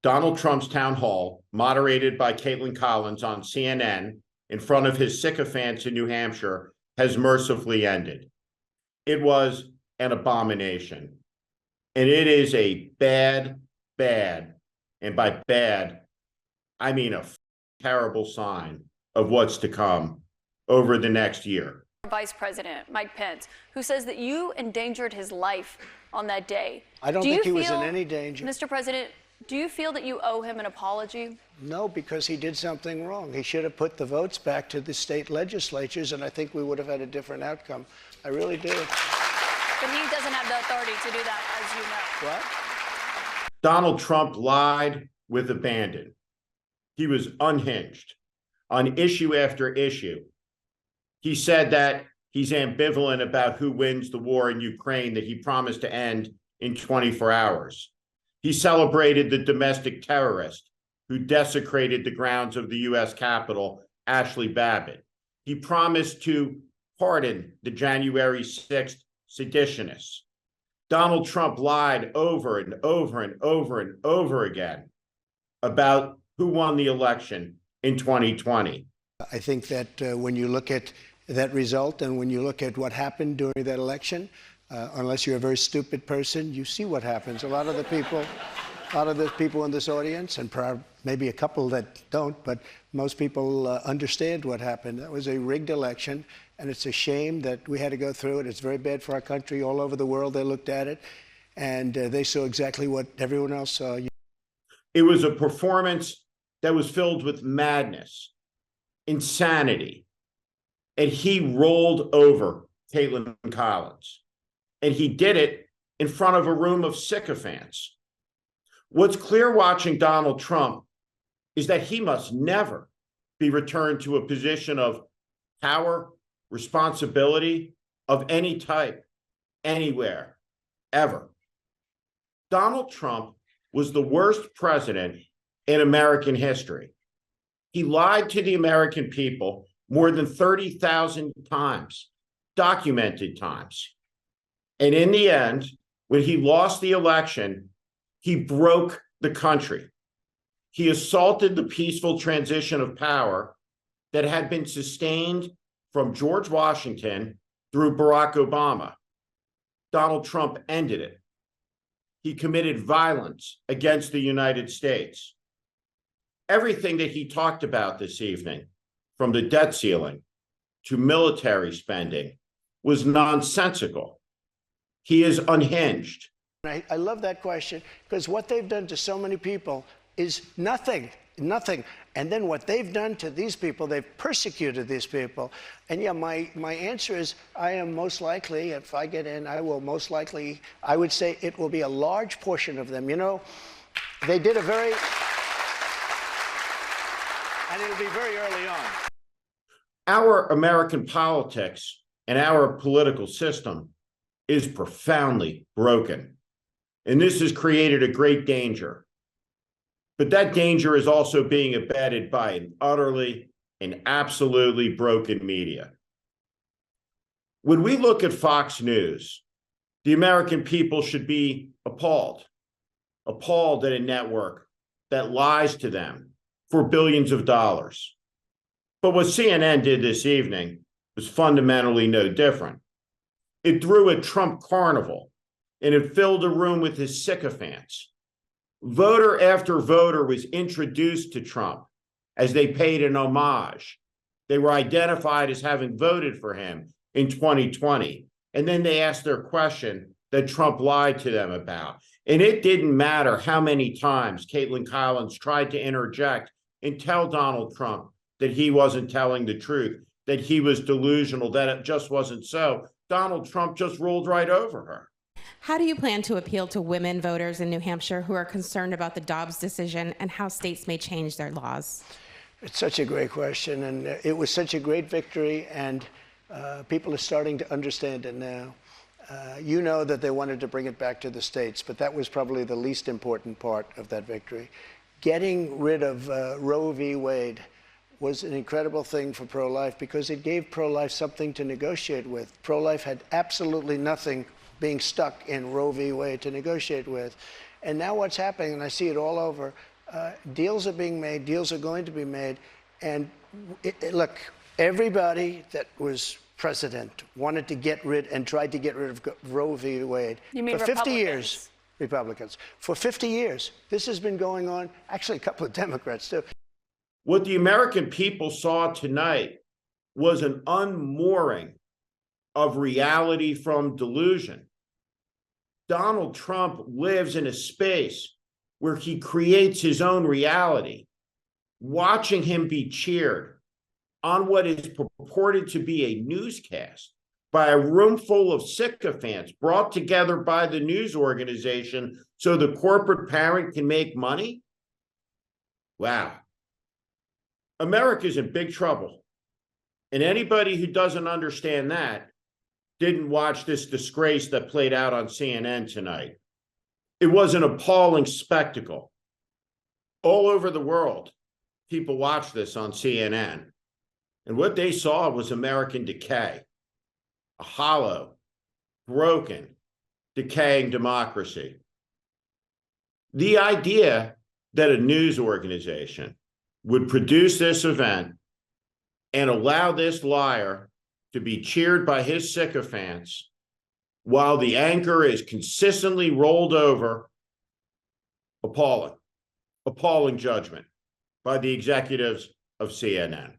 Donald Trump's town hall, moderated by Kaitlan Collins on CNN in front of his sycophants in New Hampshire, has mercifully ended. It was an abomination. And it is a bad, and by bad, I mean a terrible sign of what's to come over the next year. Vice President Mike Pence, who says that you endangered his life on that day. I don't think he was in any danger. Mr. President, do you feel that you owe him an apology? No, because he did something wrong. He should have put the votes back to the state legislatures, and I think we would have had a different outcome. I really do. But he doesn't have the authority to do that, as you know. What? Donald Trump lied with abandon. He was unhinged on issue after issue. He said that he's ambivalent about who wins the war in Ukraine that he promised to end in 24 hours. He celebrated the domestic terrorist who desecrated the grounds of the U.S. Capitol, Ashley Babbitt. He promised to pardon the January 6th seditionists. Donald Trump lied over and over and over and over again about who won the election in 2020. I think that when you look at that result and when you look at what happened during that election, unless you're a very stupid person, you see what happens. A lot of the people in this audience, and maybe a couple that don't, but most people understand what happened. That was a rigged election, and it's a shame that we had to go through it. It's very bad for our country. All over the world, they looked at it, and they saw exactly what everyone else saw. It was a performance that was filled with madness, insanity, and he rolled over Kaitlan Collins. And he did it in front of a room of sycophants. What's clear watching Donald Trump is that he must never be returned to a position of power, responsibility of any type, anywhere, ever. Donald Trump was the worst president in American history. He lied to the American people more than 30,000 times, documented times. And in the end, when he lost the election, he broke the country. He assaulted the peaceful transition of power that had been sustained from George Washington through Barack Obama. Donald Trump ended it. He committed violence against the United States. Everything that he talked about this evening, from the debt ceiling to military spending, was nonsensical. He is unhinged. I love that question, because what they've done to so many people is nothing. And then what they've done to these people, they've persecuted these people. And yeah, my answer is I am most likely, if I get in, I will most likely, I would say it will be a large portion of them. You know, they did and it'll be very early on. Our American politics and our political system is profoundly broken. And this has created a great danger. But that danger is also being abetted by an utterly and absolutely broken media. When we look at Fox News, the American people should be appalled at a network that lies to them for billions of dollars. But what CNN did this evening was fundamentally no different. It threw a Trump carnival, and it filled a room with his sycophants. Voter after voter was introduced to Trump as they paid an homage. They were identified as having voted for him in 2020. And then they asked their question that Trump lied to them about. And it didn't matter how many times Kaitlan Collins tried to interject and tell Donald Trump that he wasn't telling the truth, that he was delusional, that it just wasn't so. Donald Trump just rolled right over her. How do you plan to appeal to women voters in New Hampshire who are concerned about the Dobbs decision and how states may change their laws? It's such a great question, and it was such a great victory, and people are starting to understand it now. You know that they wanted to bring it back to the states, but that was probably the least important part of that victory. Getting rid of Roe v. Wade was an incredible thing for pro-life because it gave pro-life something to negotiate with. Pro-life had absolutely nothing being stuck in Roe v. Wade to negotiate with. And now what's happening, and I see it all over, Deals are being made. Deals are going to be made. And look, everybody that was president wanted to get rid and tried to get rid of Roe v. Wade. You mean for 50 Republicans? years. Republicans. For 50 years. This has been going on. Actually, a couple of Democrats, too. What the American people saw tonight was an unmooring of reality from delusion. Donald Trump lives in a space where he creates his own reality. Watching him be cheered on what is purported to be a newscast by a room full of sycophants brought together by the news organization so the corporate parent can make money? Wow. America's in big trouble. And anybody who doesn't understand that didn't watch this disgrace that played out on CNN tonight. It was an appalling spectacle. All over the world, people watched this on CNN. And what they saw was American decay, a hollow, broken, decaying democracy. The idea that a news organization would produce this event and allow this liar to be cheered by his sycophants while the anchor is consistently rolled over, appalling judgment by the executives of CNN.